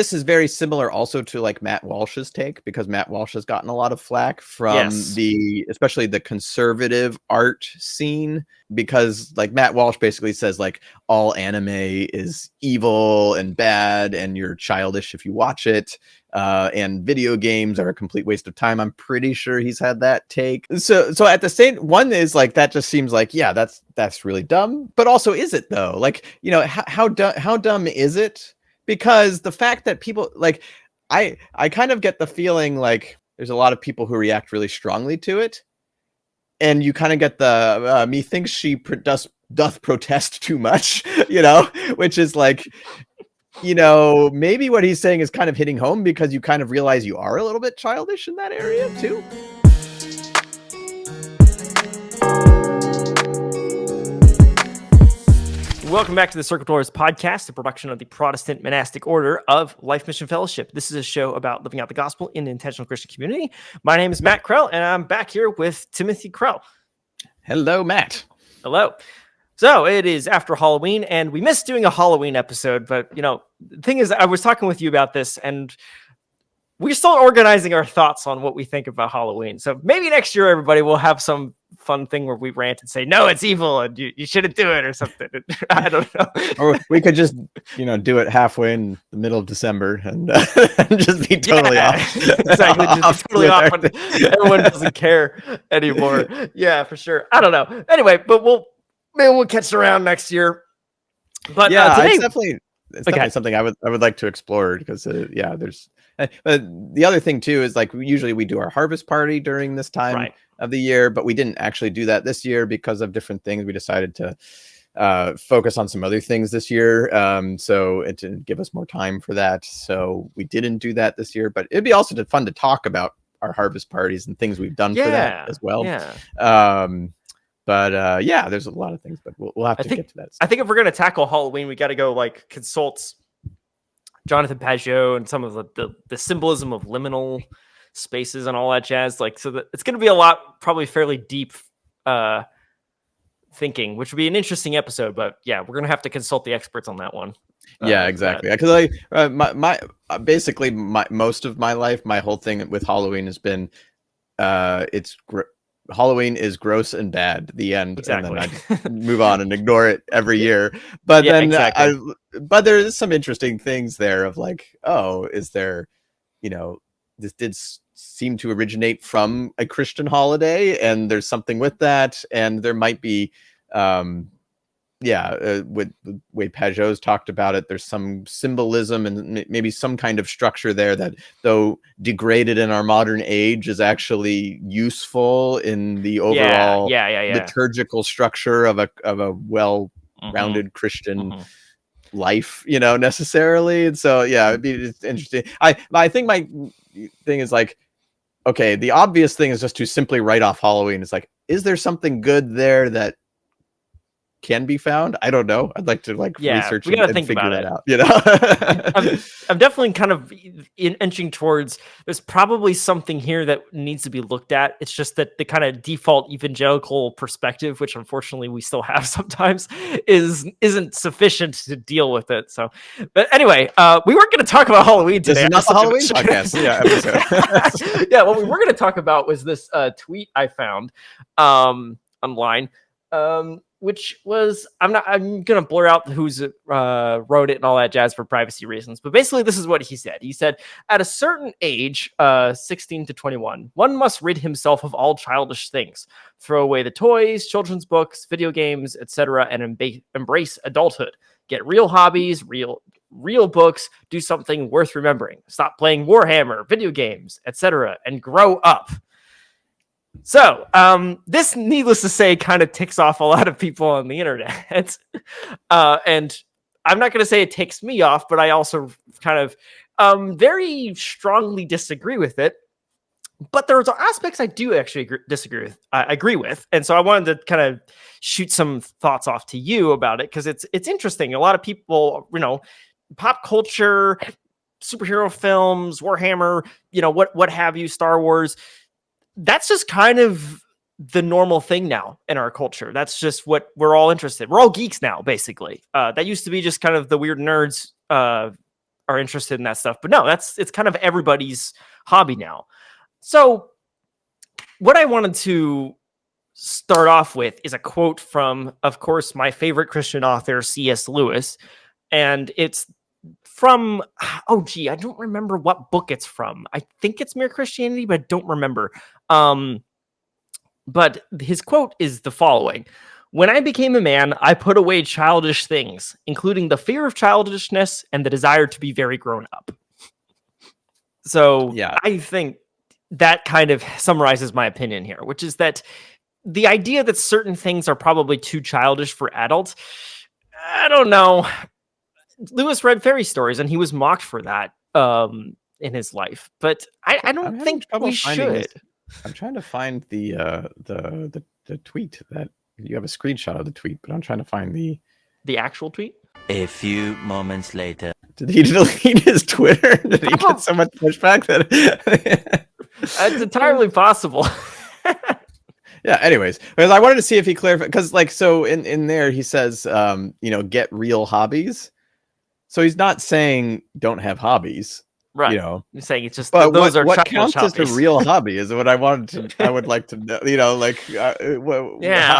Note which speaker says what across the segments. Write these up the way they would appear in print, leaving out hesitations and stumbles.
Speaker 1: This is very similar also to like Matt Walsh's take, because Matt Walsh has gotten a lot of flack from especially the conservative art scene, because like Matt Walsh basically says like all anime is evil and bad and you're childish if you watch it, and video games are a complete waste of time. I'm pretty sure he's had that take. So at the same one is like, that just seems like, yeah, that's really dumb. But also, is it though? Like, how dumb is it? Because the fact that people like, I kind of get the feeling like there's a lot of people who react really strongly to it, and you kind of get the methinks she doth protest too much, which is like, maybe what he's saying is kind of hitting home, because you kind of realize you are a little bit childish in that area too.
Speaker 2: Welcome back to the Circle Doors podcast, a production of the Protestant monastic order of Life Mission Fellowship. This is a show about living out the gospel in an intentional Christian community. My name is Matt Krell, and I'm back here with Timothy Krell.
Speaker 1: Hello, Matt.
Speaker 2: Hello. So it is after Halloween, and we missed doing a Halloween episode, but the thing is, I was talking with you about this, and we're still organizing our thoughts on what we think about Halloween. So maybe next year, everybody will have some fun thing where we rant and say, no, it's evil and you shouldn't do it or something. I don't know.
Speaker 1: Or we could just, do it halfway in the middle of December and just be totally off.
Speaker 2: Exactly. Just be totally off when everyone doesn't care anymore. Yeah, for sure. I don't know. Anyway, but maybe we'll catch around next year. But
Speaker 1: yeah,
Speaker 2: today,
Speaker 1: it's definitely something I would like to explore, because there's the other thing too is like usually we do our harvest party during this time of the year, but we didn't actually do that this year because of different things. We decided to focus on some other things this year, so it didn't give us more time for that, so we didn't do that this year. But it'd be also fun to talk about our harvest parties and things we've done for that as well. But there's a lot of things, but we'll have to get to that.
Speaker 2: I think if we're going to tackle Halloween, we got to go consult Jonathan Pageau and some of the symbolism of liminal spaces and all that jazz. So that it's going to be a lot, probably fairly deep thinking, which would be an interesting episode. But yeah, we're going to have to consult the experts on that one.
Speaker 1: Yeah, exactly. Because basically most of my life, my whole thing with Halloween has been Halloween is gross and bad. The end.
Speaker 2: Exactly.
Speaker 1: And then I move on and ignore it every year. But but there is some interesting things there of like, oh, is there, this did seem to originate from a Christian holiday, and there's something with that, and there might be, with the way Pageau's talked about it, there's some symbolism and maybe some kind of structure there that, though degraded in our modern age, is actually useful in the overall liturgical structure of a well-rounded Christian life, necessarily. And so it's interesting. I think my thing is like, okay, the obvious thing is just to simply write off Halloween. It's like, is there something good there that can be found? I don't know. I'd like to research
Speaker 2: we gotta
Speaker 1: and
Speaker 2: think
Speaker 1: figure
Speaker 2: about
Speaker 1: that out.
Speaker 2: I'm definitely kind of inching towards, there's probably something here that needs to be looked at. It's just that the kind of default evangelical perspective, which unfortunately we still have sometimes, isn't sufficient to deal with it. So, but anyway, we weren't going to talk about Halloween today.
Speaker 1: This is not the Halloween podcast. Episode.
Speaker 2: Yeah, what we were going to talk about was this tweet I found online. Which was, I'm going to blur out who's wrote it and all that jazz for privacy reasons. But basically, this is what he said. He said, at a certain age, 16 to 21, one must rid himself of all childish things, throw away the toys, children's books, video games, etc., and embrace adulthood. Get real hobbies, real books, do something worth remembering. Stop playing Warhammer, video games, etc., and grow up. So, this, needless to say, kind of ticks off a lot of people on the internet. And I'm not going to say it ticks me off, but I also kind of very strongly disagree with it. But there's aspects I do actually disagree with. I agree with. And so I wanted to kind of shoot some thoughts off to you about it, because it's interesting. A lot of people, pop culture, superhero films, Warhammer, what have you, Star Wars, that's just kind of the normal thing now in our culture. That's just what we're all interested in. We're all geeks now, basically. That used to be just kind of the weird nerds are interested in that stuff. But no, it's kind of everybody's hobby now. So what I wanted to start off with is a quote from, of course, my favorite Christian author, C.S. Lewis. And it's from, I don't remember what book it's from. I think it's Mere Christianity, but I don't remember. But his quote is the following: "When I became a man, I put away childish things, including the fear of childishness and the desire to be very grown up." So yeah, I think that kind of summarizes my opinion here, which is that the idea that certain things are probably too childish for adults, I don't know. Lewis read fairy stories and he was mocked for that in his life, but I don't think we should.
Speaker 1: I'm trying to find the tweet that you have a screenshot of the tweet, but I'm trying to find
Speaker 2: the actual tweet.
Speaker 3: A few moments later.
Speaker 1: Did he delete his Twitter? Did he get so much pushback that
Speaker 2: it's entirely possible.
Speaker 1: Yeah, anyways, because I wanted to see if he clarified, because like, so in there he says get real hobbies. So he's not saying don't have hobbies.
Speaker 2: Right.
Speaker 1: He's
Speaker 2: saying it's just those are
Speaker 1: what counts as a real hobby is what I would like to know.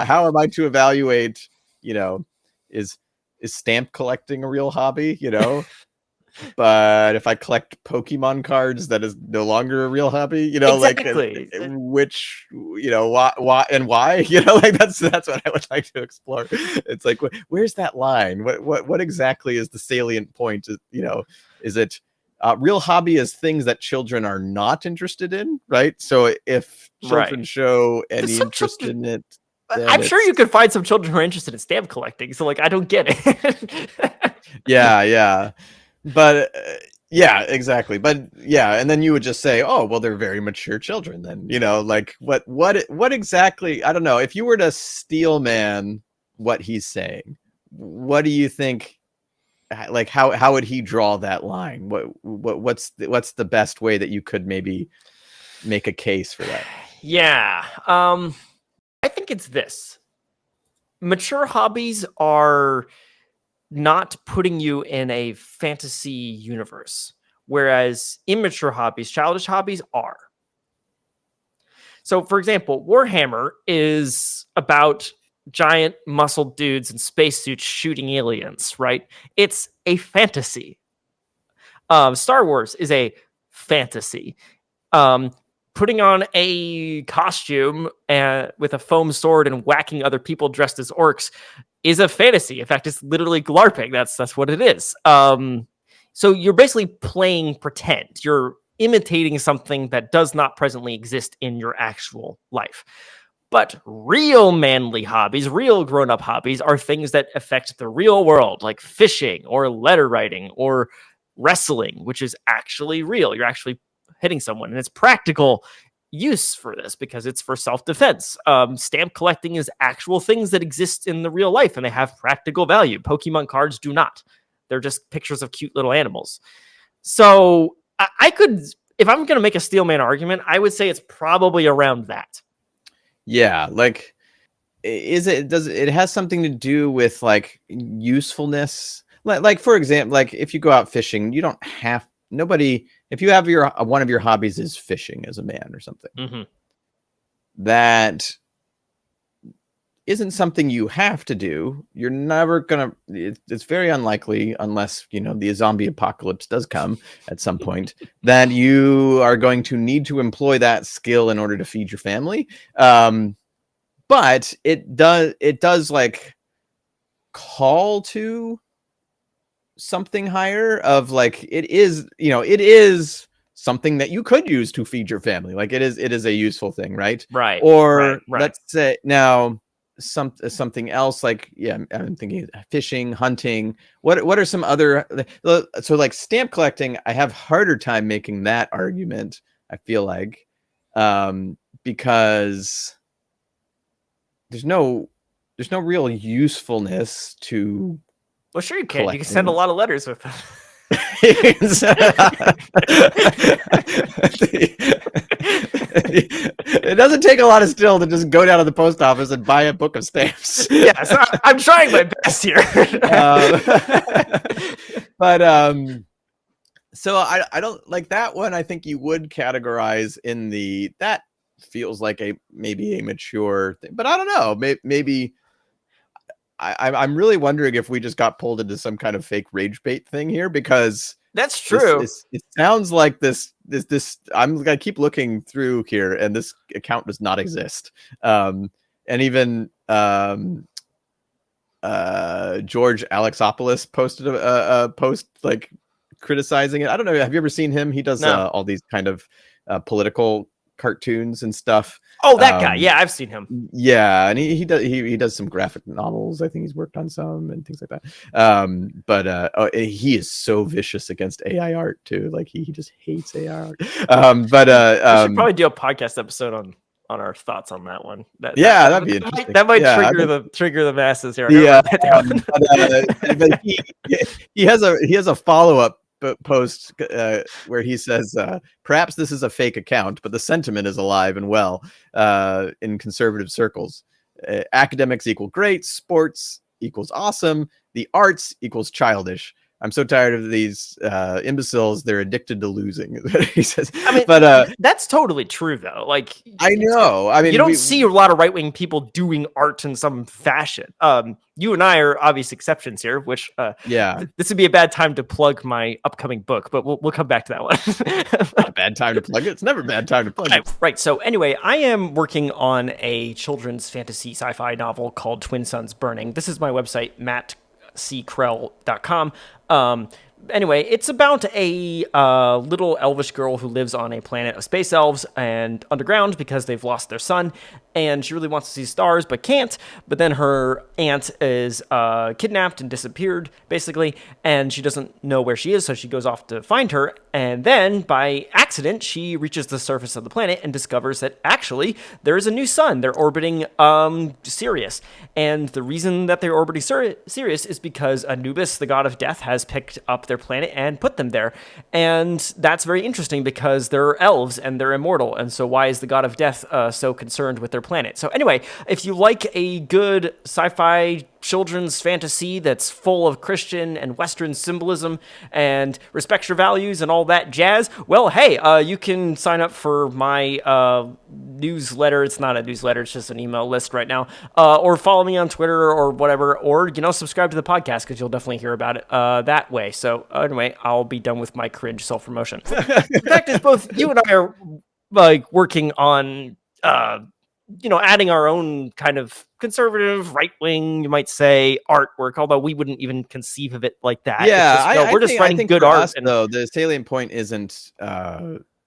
Speaker 1: How am I to evaluate, is stamp collecting a real hobby, but if I collect Pokemon cards, that is no longer a real hobby,
Speaker 2: exactly.
Speaker 1: which, why and why, that's what I would like to explore. It's like, where's that line? What exactly is the salient point? Is it real hobby is things that children are not interested in, right? So if children show any interest in it,
Speaker 2: I'm sure you could find some children who are interested in stamp collecting. So I don't get it.
Speaker 1: Yeah. But yeah, exactly. But yeah, and then you would just say, oh, well, they're very mature children then, what exactly, I don't know. If you were to steel man what he's saying, what do you think, like, how would he draw that line? What's the best way that you could maybe make a case for that?
Speaker 2: Yeah. I think it's this. Mature hobbies are not putting you in a fantasy universe, whereas immature hobbies, childish hobbies are. So, for example, Warhammer is about giant muscled dudes in spacesuits shooting aliens, right? It's a fantasy. Star Wars is a fantasy. Putting on a costume with a foam sword and whacking other people dressed as orcs is a fantasy. In fact, it's literally LARPing. That's what it is. So you're basically playing pretend. You're imitating something that does not presently exist in your actual life. But real manly hobbies, real grown-up hobbies, are things that affect the real world, like fishing or letter writing or wrestling, which is actually real. You're actually hitting someone, and it's practical use for this because it's for self-defense. Stamp collecting is actual things that exist in the real life, and they have practical value. Pokemon cards do not. They're just pictures of cute little animals. So I could, if I'm going to make a steel man argument, I would say it's probably around that.
Speaker 1: Yeah, like, it has something to do with like usefulness. Like for example, like if you go out fishing, you don't have if you have one of your hobbies is fishing as a man or something, that isn't something you have to do. You're never gonna. It's very unlikely, unless the zombie apocalypse does come at some point, that you are going to need to employ that skill in order to feed your family. But it does like call to something higher of like, it is something that you could use to feed your family. Like it is a useful thing, right?
Speaker 2: Right.
Speaker 1: Or let's say now something else, like, yeah, I'm thinking fishing, hunting. What are some other, so like stamp collecting, I have harder time making that argument, I feel like, because there's no real usefulness to.
Speaker 2: Well, sure you can. Collecting. You can send a lot of letters with them.
Speaker 1: It doesn't take a lot of skill to just go down to the post office and buy a book of stamps.
Speaker 2: Yes, I'm trying my best here.
Speaker 1: But So I don't like that one. I think you would categorize in that feels like maybe a mature thing, but I don't know. Maybe I'm really wondering if we just got pulled into some kind of fake rage bait thing here, because
Speaker 2: that's true.
Speaker 1: It sounds like this. I'm gonna keep looking through here, and this account does not exist. And even George Alexopoulos posted a post like criticizing it. I don't know. Have you ever seen him? He does all these kind of political cartoons and stuff.
Speaker 2: Oh, that guy. Yeah, I've seen him.
Speaker 1: Yeah, and he does some graphic novels. I think he's worked on some and things like that. But he is so vicious against AI art too. Like he just hates AI art. We
Speaker 2: should probably do a podcast episode on our thoughts on that one.
Speaker 1: That'd be interesting.
Speaker 2: That might trigger the masses here.
Speaker 1: Yeah, but he has a follow-up post where he says, perhaps this is a fake account, but the sentiment is alive and well in conservative circles. Academics equal great, sports equals awesome, the arts equals childish. I'm so tired of these imbeciles. They're addicted to losing. He says.
Speaker 2: I mean, but that's totally true, though. Like,
Speaker 1: I know. I mean,
Speaker 2: you don't see a lot of right-wing people doing art in some fashion. You and I are obvious exceptions here. Which, this would be a bad time to plug my upcoming book, but we'll come back to that one.
Speaker 1: Not a bad time to plug it. It's never a bad time to plug it.
Speaker 2: Right. So anyway, I am working on a children's fantasy sci-fi novel called Twin Suns Burning. This is my website, mattckrell.com. Anyway, it's about a little elvish girl who lives on a planet of space elves and underground because they've lost their son, and she really wants to see stars but can't. But then her aunt is kidnapped and disappeared, basically, and she doesn't know where she is, so she goes off to find her. And then, by accident, she reaches the surface of the planet and discovers that actually there is a new sun. They're orbiting Sirius, and the reason that they're orbiting Sirius is because Anubis, the god of death, has picked up their planet and put them there. And that's very interesting because they're elves and they're immortal. And so why is the god of death so concerned with their planet? So anyway, if you like a good sci-fi children's fantasy that's full of Christian and Western symbolism and respects your values and all that jazz, well, hey, you can sign up for my newsletter. It's not a newsletter, it's just an email list right now. Or follow me on Twitter or whatever, or, subscribe to the podcast because you'll definitely hear about it that way. So anyway, I'll be done with my cringe self-promotion. The fact is, both you and I are like working on adding our own kind of conservative, right-wing, you might say, artwork, although we wouldn't even conceive of it like that.
Speaker 1: Yeah,
Speaker 2: we're just writing good art.
Speaker 1: Us, though, the salient point isn't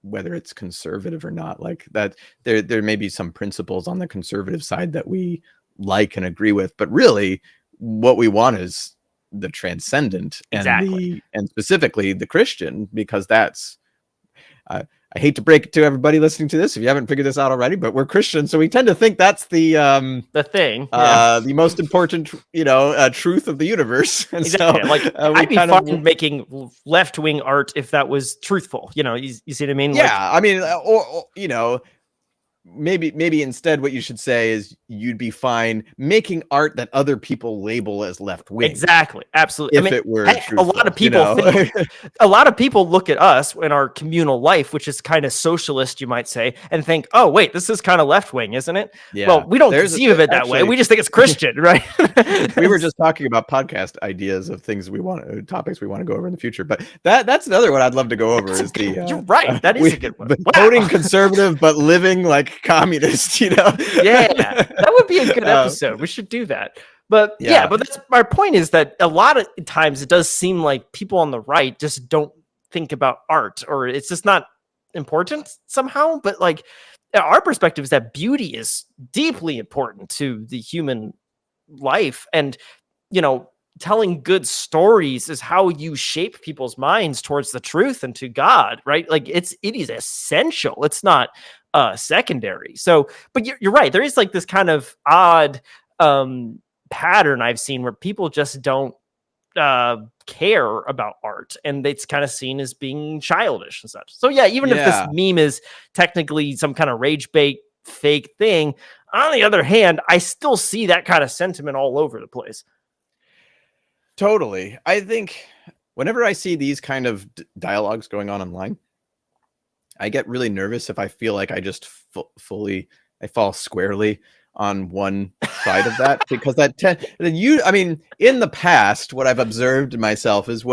Speaker 1: whether it's conservative or not. Like that, there may be some principles on the conservative side that we like and agree with, but really, what we want is the transcendent and specifically the Christian, because that's. I hate to break it to everybody listening to this if you haven't figured this out already, but we're Christians, so we tend to think that's the
Speaker 2: thing,
Speaker 1: the most important, truth of the universe. And
Speaker 2: exactly. So, like, I'd be fine making left-wing art if that was truthful. You see what I mean?
Speaker 1: Yeah, I mean, or maybe instead what you should say is you'd be fine making art that other people label as left wing.
Speaker 2: Exactly, absolutely.
Speaker 1: If it were truthful,
Speaker 2: a lot of people think, a lot of people look at us in our communal life, which is kind of socialist, you might say, and think, oh wait, this is kind of left wing, isn't it? Yeah. Well, we don't conceive of it that way. We just think it's Christian, right?
Speaker 1: We were just talking about podcast ideas of things topics we want to go over in the future, but that's another one I'd love to go over.
Speaker 2: You're right. That is a good one.
Speaker 1: Voting conservative but living like communist,
Speaker 2: Yeah, that would be a good episode. We should do that. But but that's my point, is that a lot of times it does seem like people on the right just don't think about art, or it's just not important somehow. But like, our perspective is that beauty is deeply important to the human life, and telling good stories is how you shape people's minds towards the truth and to God, right? Like it is essential. It's not secondary. So, but you're right. There is like this kind of odd pattern I've seen where people just don't care about art, and it's kind of seen as being childish and such. So yeah, even if this meme is technically some kind of rage bait fake thing, on the other hand, I still see that kind of sentiment all over the place.
Speaker 1: Totally. I think whenever I see these kind of dialogues going on online, I get really nervous if I feel like I just I fall squarely on one side of that, because I mean, in the past, what I've observed in myself is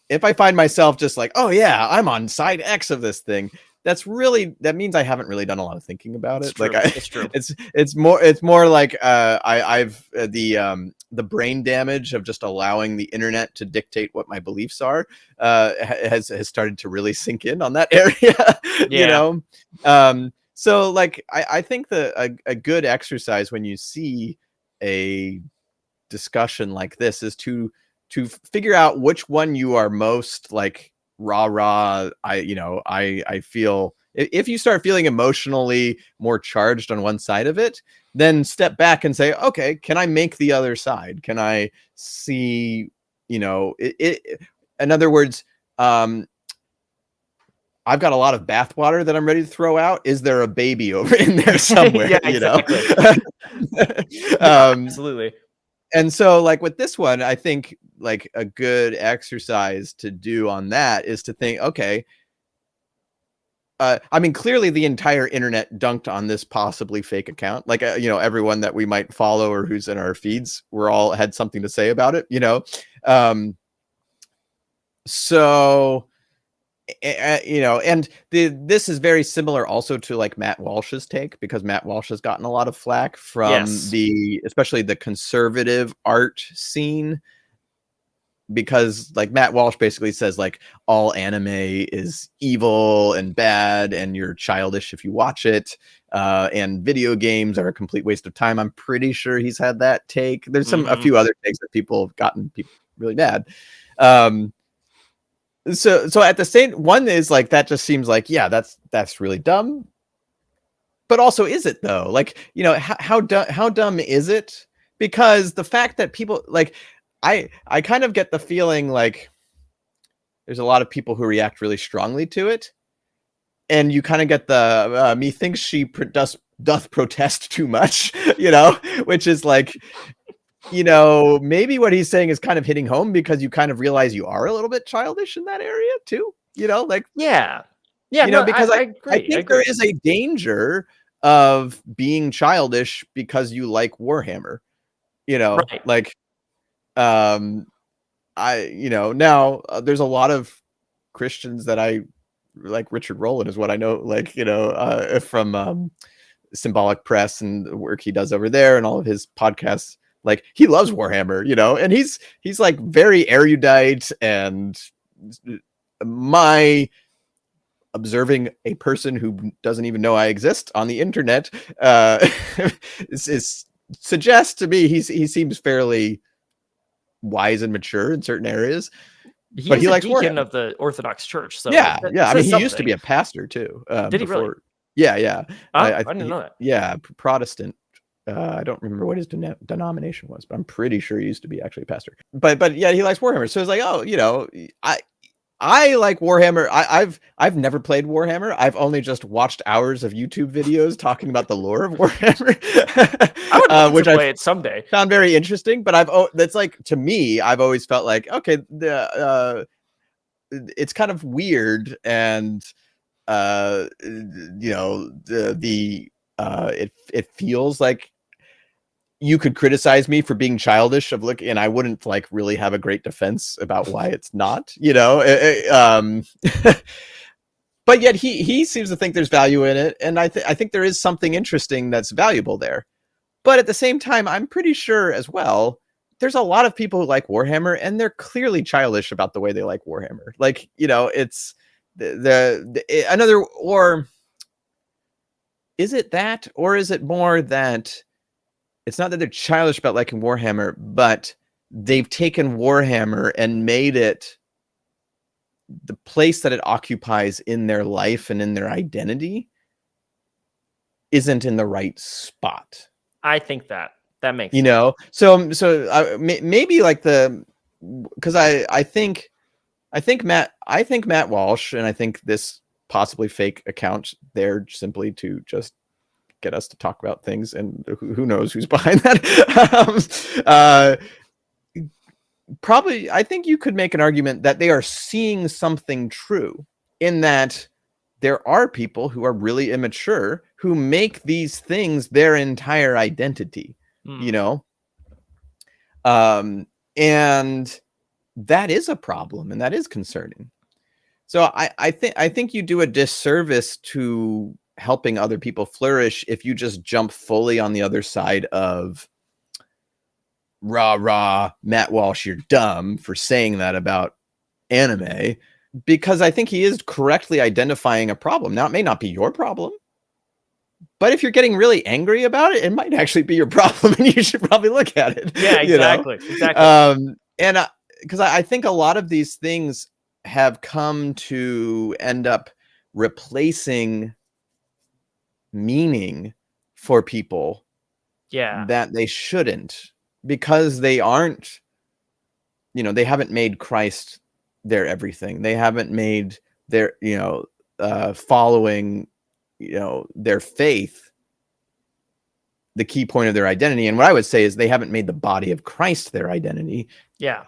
Speaker 1: if I find myself just like, oh yeah, I'm on side X of this thing, that means I haven't really done a lot of thinking about it.
Speaker 2: True.
Speaker 1: Like
Speaker 2: it's true.
Speaker 1: it's more like I've the brain damage of just allowing the internet to dictate what my beliefs are has started to really sink in on that area. You know, so like I think that a good exercise when you see a discussion like this is to figure out which one you are most like rah. I feel, if you start feeling emotionally more charged on one side of it, then step back and say, okay, can I make the other side? Can I see, in other words, I've got a lot of bathwater that I'm ready to throw out. Is there a baby over in there somewhere?
Speaker 2: Yeah, exactly. Absolutely.
Speaker 1: And so like with this one, I think like a good exercise to do on that is to think, okay, I mean, clearly the entire internet dunked on this possibly fake account. Like, everyone that we might follow or who's in our feeds, we're all had something to say about it, So, and this is very similar also to like Matt Walsh's take, because Matt Walsh has gotten a lot of flack from especially the conservative art scene, because like Matt Walsh basically says like all anime is evil and bad and you're childish if you watch it, and video games are a complete waste of time. I'm pretty sure he's had that take. There's a few other takes that people have gotten really mad. So at the same one is like, that just seems like, yeah, that's really dumb. But also, is it though? Like, how dumb is it? Because the fact that people like, I kind of get the feeling like there's a lot of people who react really strongly to it, and you kind of get the methinks she doth protest too much, which is like, maybe what he's saying is kind of hitting home, because you kind of realize you are a little bit childish in that area too, like, because I
Speaker 2: agree.
Speaker 1: I think there is a danger of being childish because you like Warhammer,
Speaker 2: right.
Speaker 1: like, now there's a lot of Christians that I like. Richard Rowland is what I know, like, from Symbolic Press and the work he does over there and all of his podcasts. Like, he loves Warhammer, and he's like very erudite, and my observing a person who doesn't even know I exist on the internet suggests to me he seems fairly wise and mature in certain areas.
Speaker 2: But he likes deacon of the Orthodox Church. So
Speaker 1: yeah. I mean, he used to be a pastor too.
Speaker 2: Did he really?
Speaker 1: Yeah.
Speaker 2: I didn't know that.
Speaker 1: Yeah, Protestant. I don't remember what his denomination was, but I'm pretty sure he used to be actually a pastor. But yeah, he likes Warhammer. So it's like, oh, I like Warhammer. I've never played Warhammer. I've only just watched hours of YouTube videos talking about the lore of Warhammer.
Speaker 2: I would love to play it someday.
Speaker 1: Found very interesting, but that's like, to me, I've always felt like, okay, it's kind of weird, and it feels like you could criticize me for being childish and I wouldn't like really have a great defense about why it's not, but yet he seems to think there's value in it. And I think there is something interesting that's valuable there. But at the same time, I'm pretty sure as well, there's a lot of people who like Warhammer, and they're clearly childish about the way they like Warhammer. Like, it's another, or is it that, or is it more that it's not that they're childish about liking Warhammer, but they've taken Warhammer and made it the place that it occupies in their life and in their identity isn't in the right spot.
Speaker 2: I think that makes
Speaker 1: sense. So maybe like because I think Matt Walsh, and I think this possibly fake account there simply to just get us to talk about things, and who knows who's behind that. probably, I think you could make an argument that they are seeing something true in that there are people who are really immature who make these things their entire identity, you know? And that is a problem, and that is concerning. So I think you do a disservice to helping other people flourish if you just jump fully on the other side of rah, Matt Walsh, you're dumb for saying that about anime, because I think he is correctly identifying a problem. Now, it may not be your problem, but if you're getting really angry about it, it might actually be your problem, and you should probably look at it.
Speaker 2: Yeah, exactly. Exactly.
Speaker 1: And because I think a lot of these things have come to end up replacing meaning for people that they shouldn't, because they aren't, they haven't made Christ their everything. They haven't made their, following, their faith the key point of their identity. And what I would say is they haven't made the body of Christ their identity.
Speaker 2: Yeah.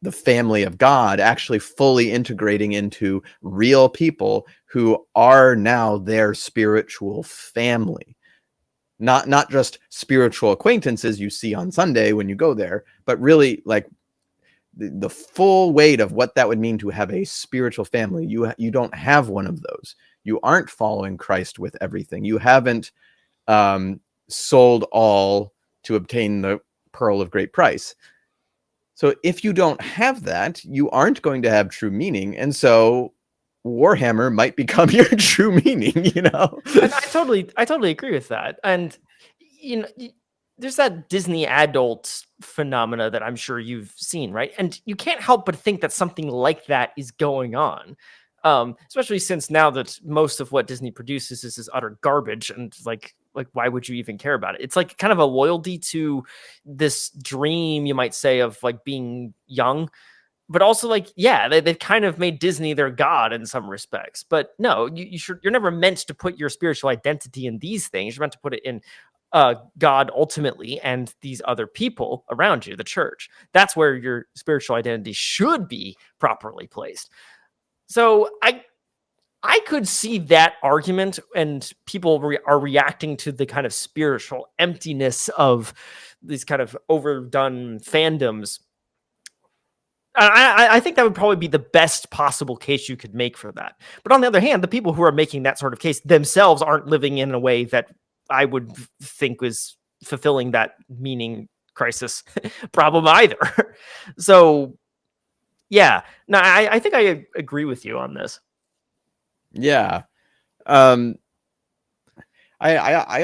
Speaker 1: The family of God actually fully integrating into real people who are now their spiritual family. Not just spiritual acquaintances you see on Sunday when you go there, but really like the full weight of what that would mean to have a spiritual family. You don't have one of those. You aren't following Christ with everything. You haven't sold all to obtain the pearl of great price. So if you don't have that, you aren't going to have true meaning. And so Warhammer might become your true meaning, And
Speaker 2: I totally agree with that. And, there's that Disney adult phenomena that I'm sure you've seen, right? And you can't help but think that something like that is going on. Especially since now that most of what Disney produces is utter garbage, and like why would you even care about it? It's like kind of a loyalty to this dream, you might say, of like being young, but also like, they've kind of made Disney their god in some respects. But no, you're never meant to put your spiritual identity in these things. You're meant to put it in God ultimately, and these other people around you, the church. That's where your spiritual identity should be properly placed. So I could see that argument, and people are reacting to the kind of spiritual emptiness of these kind of overdone fandoms. I think that would probably be the best possible case you could make for that. But on the other hand, the people who are making that sort of case themselves aren't living in a way that I would think was fulfilling that meaning crisis problem either. So, yeah, no, I think I agree with you on this.
Speaker 1: Yeah. I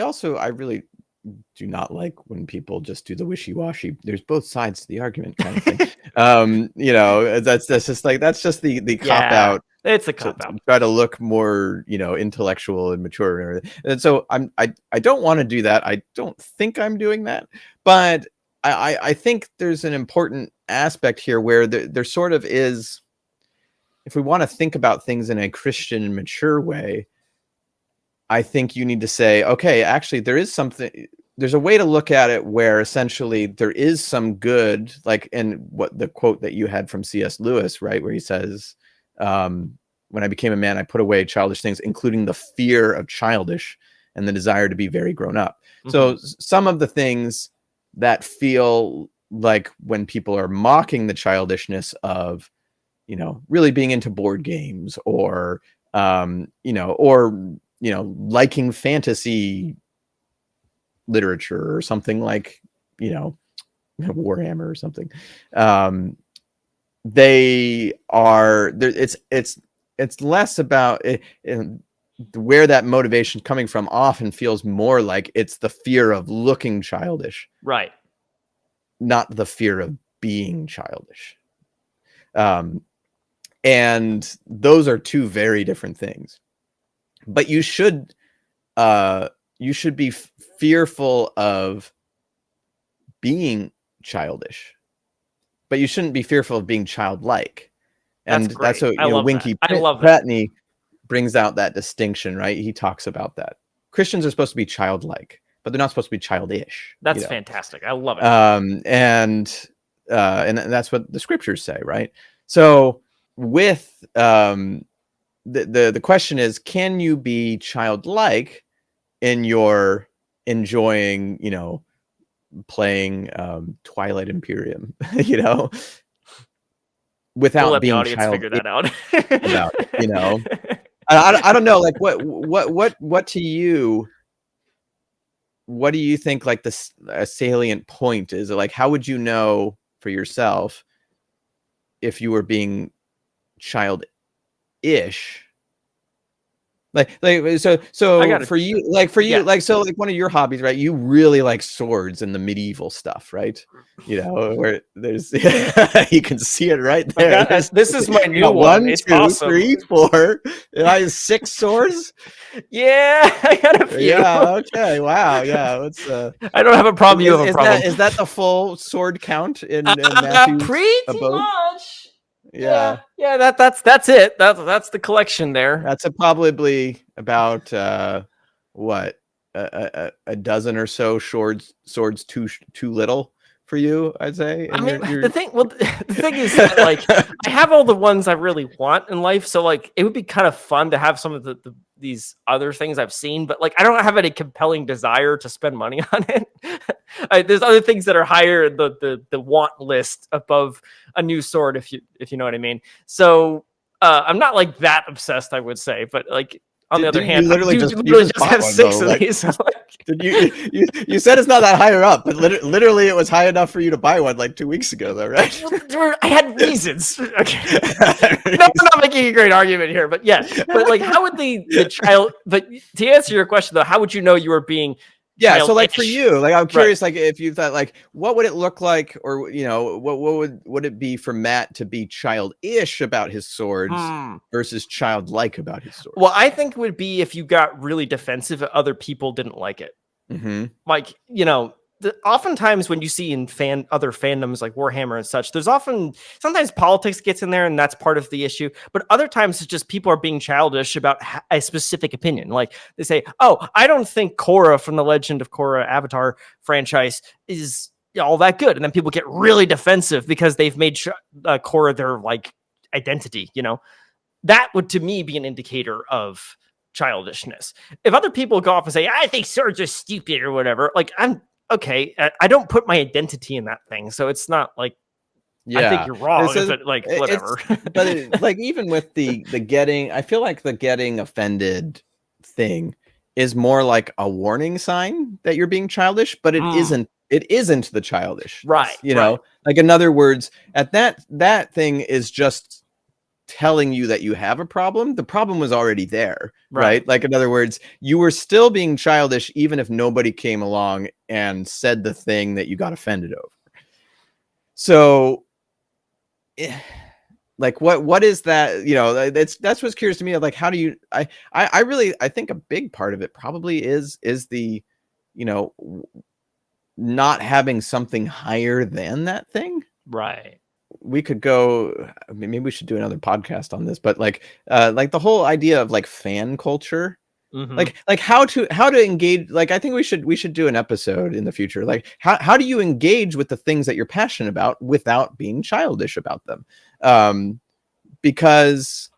Speaker 1: also really do not like when people just do the wishy-washy. There's both sides to the argument kind of thing. That's just like, that's just the cop out.
Speaker 2: It's a cop out.
Speaker 1: Try to look more, intellectual and mature and everything. And so I don't want to do that. I don't think I'm doing that, but I think there's an important aspect here where there sort of is, if we want to think about things in a Christian and mature way, I think you need to say, okay, actually there's a way to look at it where essentially there is some good, like in what the quote that you had from C.S. Lewis, right? Where he says, when I became a man, I put away childish things, including the fear of childish and the desire to be very grown up. Mm-hmm. So some of the things that feel like when people are mocking the childishness of, really being into board games or, liking fantasy literature or something like, Warhammer or something. They are there. It's less about it, where that motivation coming from often feels more like it's the fear of looking childish,
Speaker 2: right?
Speaker 1: Not the fear of being childish. And those are two very different things. But you should be fearful of being childish, but you shouldn't be fearful of being childlike. And that's what Winky Patney brings out that distinction, right? He talks about that. Christians are supposed to be childlike, but they're not supposed to be childish.
Speaker 2: That's fantastic. I love it.
Speaker 1: And and that's what the scriptures say, right? So with the question is, can you be childlike in your enjoying, playing Twilight Imperium,
Speaker 2: We'll
Speaker 1: without
Speaker 2: let the
Speaker 1: being
Speaker 2: audience figure that out.
Speaker 1: about it, I don't know, like what to you, what do you think like a salient point is? Like, how would you know for yourself if you were being childish? Like so for you, so like one of your hobbies, right? You really like swords and the medieval stuff, right? Where there's you can see it right there.
Speaker 2: This is my new one.
Speaker 1: One,
Speaker 2: It's
Speaker 1: two,
Speaker 2: awesome.
Speaker 1: 3, 4. I have 6 swords.
Speaker 2: Yeah, I got a few.
Speaker 1: Yeah. Okay. Wow. Yeah. Let's.
Speaker 2: I don't have a problem. You have a problem.
Speaker 1: Is that the full sword count in Matthew's
Speaker 2: pretty
Speaker 1: abode?
Speaker 2: much.
Speaker 1: Yeah.
Speaker 2: That's it. That's the collection there.
Speaker 1: That's probably about what a dozen or so swords too little for you, I'd say.
Speaker 2: I mean, the thing is that, like, I have all the ones I really want in life, so like it would be kind of fun to have some of these other things I've seen, but like I don't have any compelling desire to spend money on it. There's other things that are higher in the want list above a new sword, if you know what I mean. So I'm not like that obsessed, I would say, but like on the other hand,
Speaker 1: you
Speaker 2: just have 6 of these. So like,
Speaker 1: you said it's not that higher up, but literally it was high enough for you to buy one like 2 weeks ago, though, right?
Speaker 2: I had reasons. Okay. No, I'm not making a great argument here, but yeah. But like, how would the child? But to answer your question though, how would you know you were being?
Speaker 1: Yeah, so like for you, like I'm curious, like if you thought like what would it look like, or what would it be for Matt to be childish about his swords versus childlike about his swords?
Speaker 2: Well, I think it would be if you got really defensive if other people didn't like it.
Speaker 1: Mm-hmm.
Speaker 2: Like, oftentimes when you see in other fandoms like Warhammer and such, there's sometimes politics gets in there and that's part of the issue, but other times it's just people are being childish about a specific opinion. Like they say, oh, I don't think Korra from the Legend of Korra Avatar franchise is all that good, and then people get really defensive because they've made Korra their like identity. That would to me be an indicator of childishness. If other people go off and say, I think swords are stupid or whatever, like I'm okay, I don't put my identity in that thing, so it's not like I think you're wrong. Whatever.
Speaker 1: But like even with the getting, I feel like the getting offended thing is more like a warning sign that you're being childish, but it isn't. It isn't the childish,
Speaker 2: right?
Speaker 1: Like in other words, at that thing is just telling you that you have a problem. The problem was already there, right? Like in other words, you were still being childish even if nobody came along and said the thing that you got offended over. So like what is that? That's what's curious to me. Like, how do you I think a big part of it probably is the not having something higher than that thing,
Speaker 2: right?
Speaker 1: We could go, maybe we should do another podcast on this, but like the whole idea of like fan culture, like how to engage. Like, I think we should do an episode in the future. Like how do you engage with the things that you're passionate about without being childish about them? Because,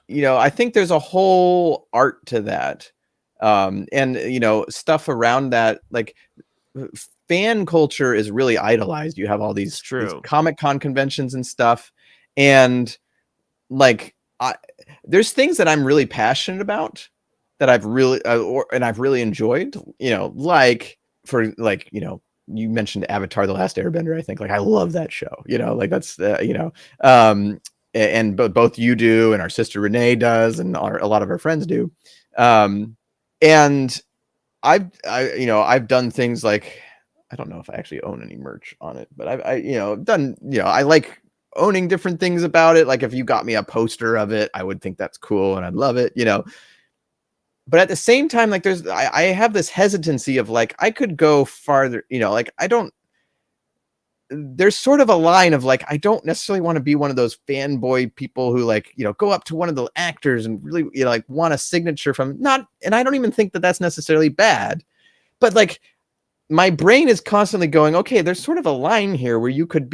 Speaker 1: I think there's a whole art to that. And, stuff around that, like fan culture is really idolized. You have all these Comic-Con conventions and stuff, and like there's things that I'm really passionate about that I've really I've really enjoyed. Like for like you mentioned Avatar: The Last Airbender. I think like I love that show. Like that's and both you do, and our sister Renee does, and a lot of our friends do. And I've done things like, I don't know if I actually own any merch on it, but I've done, I like owning different things about it. Like if you got me a poster of it, I would think that's cool and I'd love it, But at the same time, like I have this hesitancy of like, I could go farther, like there's sort of a line of like, I don't necessarily want to be one of those fanboy people who like, go up to one of the actors and really, like want a signature from and I don't even think that that's necessarily bad, but like, my brain is constantly going, okay, there's sort of a line here where you could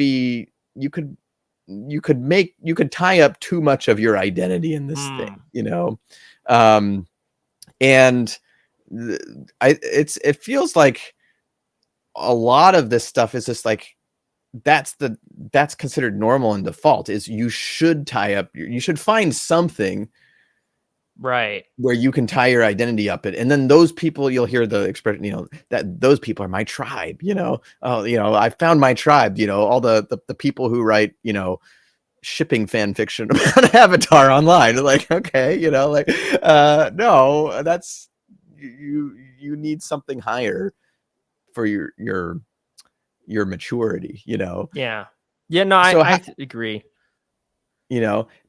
Speaker 1: tie up too much of your identity in this thing, and it feels like a lot of this stuff is just like, that's considered normal and default, is you should you should find something
Speaker 2: right
Speaker 1: where you can tie your identity up it, and then those people, you'll hear the expression, that those people are my tribe, I found my tribe, all the people who write, shipping fan fiction about Avatar online, like, okay, no, that's you need something higher for your maturity,
Speaker 2: yeah no, I agree,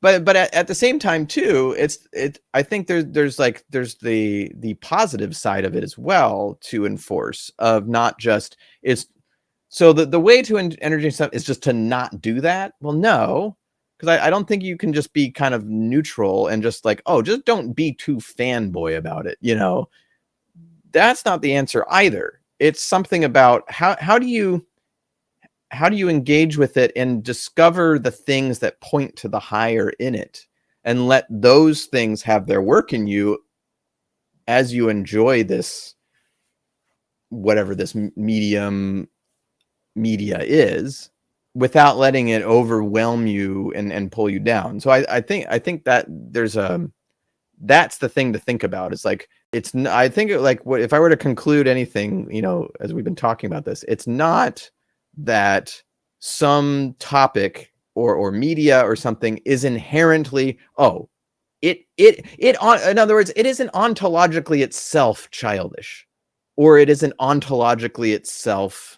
Speaker 1: but at the same time too, I think there's the positive side of it as well to enforce, of not just so the way to entertain stuff is just to not do that. Well, no, because I don't think you can just be kind of neutral and just like, oh, just don't be too fanboy about it, that's not the answer either. It's something about how do you engage with it and discover the things that point to the higher in it, and let those things have their work in you as you enjoy this, whatever this media is, without letting it overwhelm you and pull you down. So I think that there's that's the thing to think about. It's like, I think like, what if I were to conclude anything, as we've been talking about this, it's not that some topic or media or something is inherently, in other words, it isn't ontologically itself childish, or it isn't ontologically itself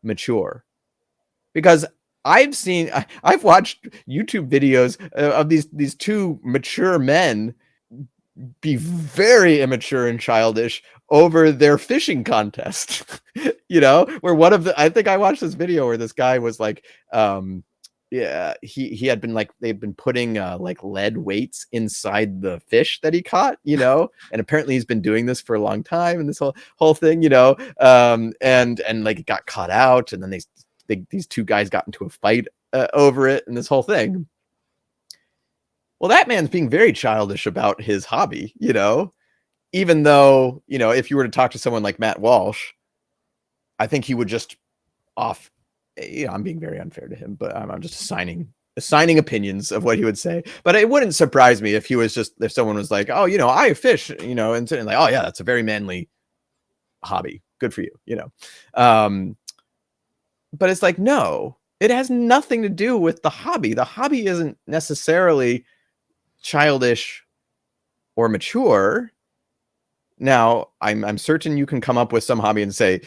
Speaker 1: mature. Because I've watched YouTube videos of these two mature men be very immature and childish over their fishing contest, where I think I watched this video where this guy was like, he had been like, they've been putting like lead weights inside the fish that he caught, and apparently he's been doing this for a long time, and this whole thing, and like it got caught out, and then these two guys got into a fight over it, and this whole thing. Well, that man's being very childish about his hobby, even though, if you were to talk to someone like Matt Walsh, I think he would just I'm being very unfair to him, but I'm just assigning opinions of what he would say. But it wouldn't surprise me if someone was like, oh, I fish, and like, oh yeah, that's a very manly hobby. Good for you, but it's like, no, it has nothing to do with the hobby. The hobby isn't necessarily childish or mature. Now, I'm certain you can come up with some hobby and say,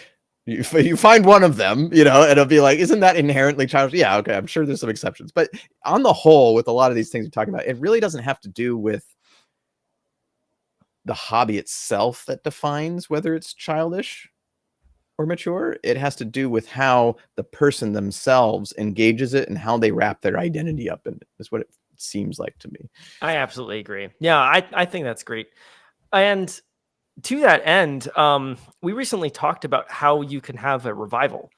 Speaker 1: you find one of them, and it'll be like, isn't that inherently childish? Yeah, okay, I'm sure there's some exceptions. But on the whole, with a lot of these things we're talking about, it really doesn't have to do with the hobby itself that defines whether it's childish or mature. It has to do with how the person themselves engages it and how they wrap their identity up in it, is what it seems like to me.
Speaker 2: I absolutely agree. Yeah, I think that's great. And to that end, we recently talked about how you can have a revival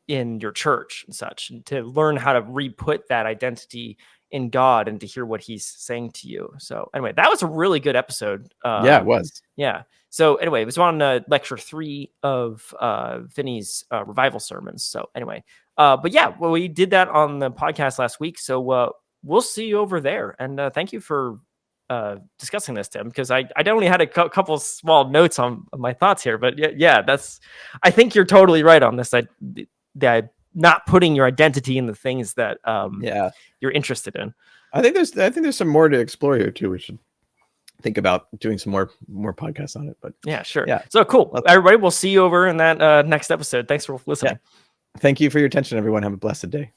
Speaker 2: in your church and such, and to learn how to re-put that identity in God and to hear what he's saying to you. So anyway, that was a really good episode.
Speaker 1: Yeah, it was.
Speaker 2: Yeah. So anyway, it was on lecture 3 of Vinny's revival sermons. So anyway, but yeah, well, we did that on the podcast last week. So we'll see you over there. And thank you for discussing this, Tim, because I only had a couple small notes on my thoughts here. But yeah, I think you're totally right on this. That not putting your identity in the things that you're interested in. I think
Speaker 1: there's some more to explore here too. We should think about doing some more podcasts on it. But
Speaker 2: yeah, sure. Yeah. So cool. Everybody, we'll see you over in that next episode. Thanks for listening.
Speaker 1: Yeah. Thank you for your attention, everyone. Have a blessed day.